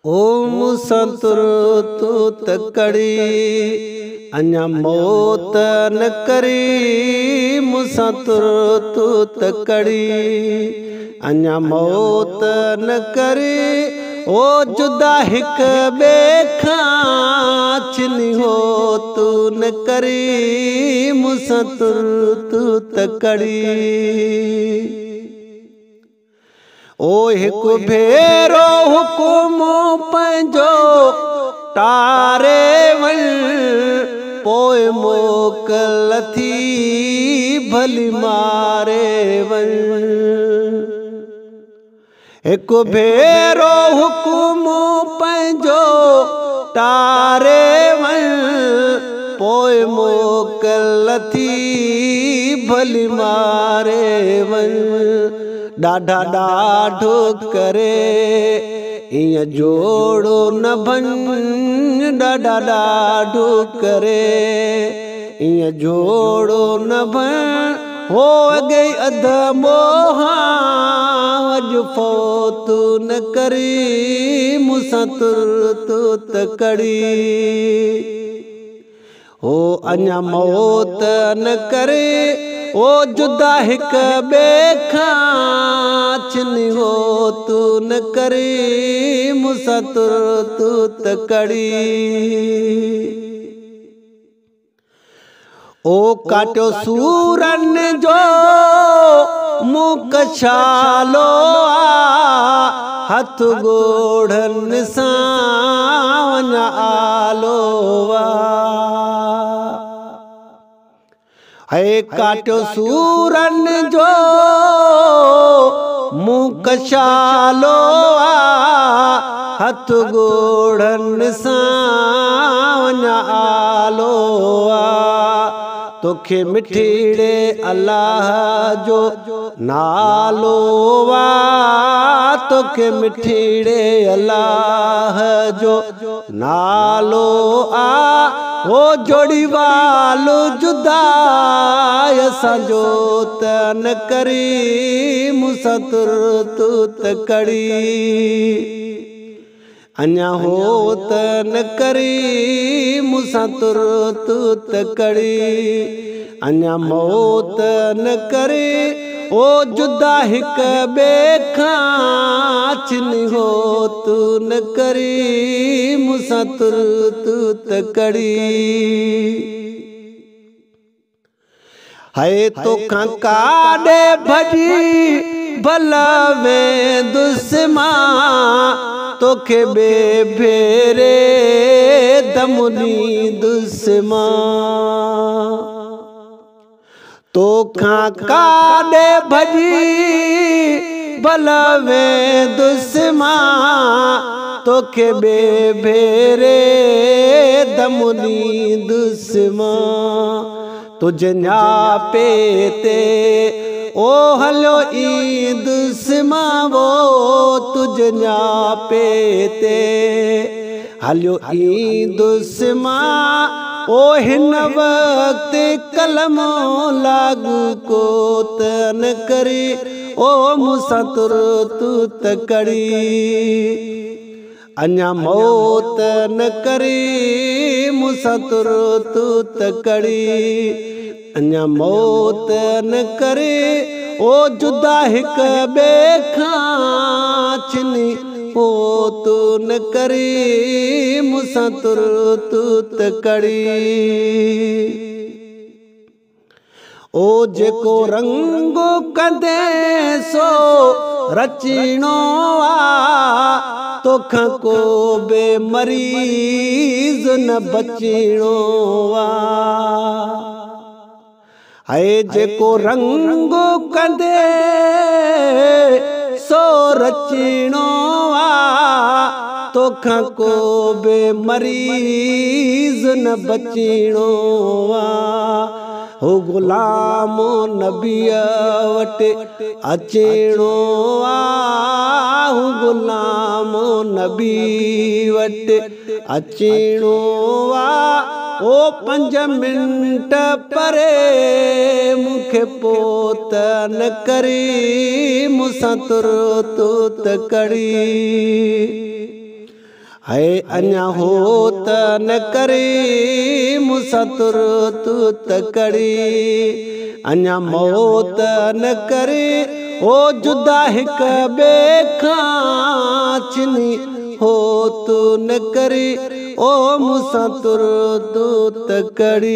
ओ मूंसां तुर तू तकड़ी अञा मौत न करी। मूंसां तुर तू तकड़ी अञा मौत न करी। ओ जुदा हिक ॿिए खां छिनी हो तू न करी। मूंसां तुर तू तकड़ी ओ हिक भेरो हुकुम पंहिंजो टारे वञ पोइ मोकल थी भली मारे वञ। हिक भेरो हुकुम पंहिंजो टारे वञ पोइ मोकल थी भली मारे वञ। ॾाढा ॾाढो करे ईअं जोड़ो न भन। ॾाढा ॾाढो करे ईअं जोड़ो न भन। हो अॻे अध मोहा अॼु फौत न करी। मूंसां तुर तू तकड़ी हो अञा मौत न करे। ओ जुदा हिक ॿिए खां छिनी हो तू न करी। मूंसां तुर तू तकड़ी ओ काटियो सूरन जो मुंह कछालो आ। हथ ॻोढ़नि सां वञा आलो आ। है काटियो सूरन जो मुंह कछालो आ। हथ ॻोढ़नि सां वञा आलो आ। तोखे मिठीड़े अल्लाह जो नालो आ। तोखे मिठीड़े अल्लाह जो नालो आ। ओ जोड़ी वालो जुदा असांजो त न करी। मूंसां तुर तू तकड़ी अञा हो त न करी। मूंसां तुर तू तकड़ी अञा मौत न करे। ओ जुदा हिक ॿिए खां छिनी हो तू न करी। मूंसां तुर तू तकड़ी है तोखां काॾे भॼी भला वेंदुसि मां। तोखे ॿिए भेरे दम ॾींदुसि मां। तोखां काॾे भॼी भला वेंदुसि मां। तोखे ॿिए भेरे दम ॾींदुसि मां। तुझे न्यापे ते ओ हलियो ईंदुसि मां। वो तुझे न्यापे ते हलियो ईंदुसि मां। ओ हिन वक़्त कलम लागू को त न करी। ओ मूंसां तुर तू तकड़ी अञा मौत न करी। मूंसां तुर तू तकड़ी अञा मौत न करे। ओ जुदा हिक ॿिए खां छिनी हो तू न करी। मूंसां तुर तू तकड़ी ओ जेको रंग कंदे सो रचीणो आ। तोखां को बे मरीज़ न बचीणो आ। है जेको रंग कंदे सो रचीणो आ। तोखां को बे मरीज़ न बचीणो आ। हो गुलाम नबीअ वटि अचणो आ। हो गुलाम नबी वटि अचणो आ। ओ 5 मिंट परे मूंखे पोत न करी। मूंसां तुर तू तकड़ी है अञा हो त न करे मूंसां तुर तू तकड़ी अञा मौत न करे ओ जुदा हिक ॿिए खां चिनी हो तू न करे ओ मूंसां तुर तू तकड़ी।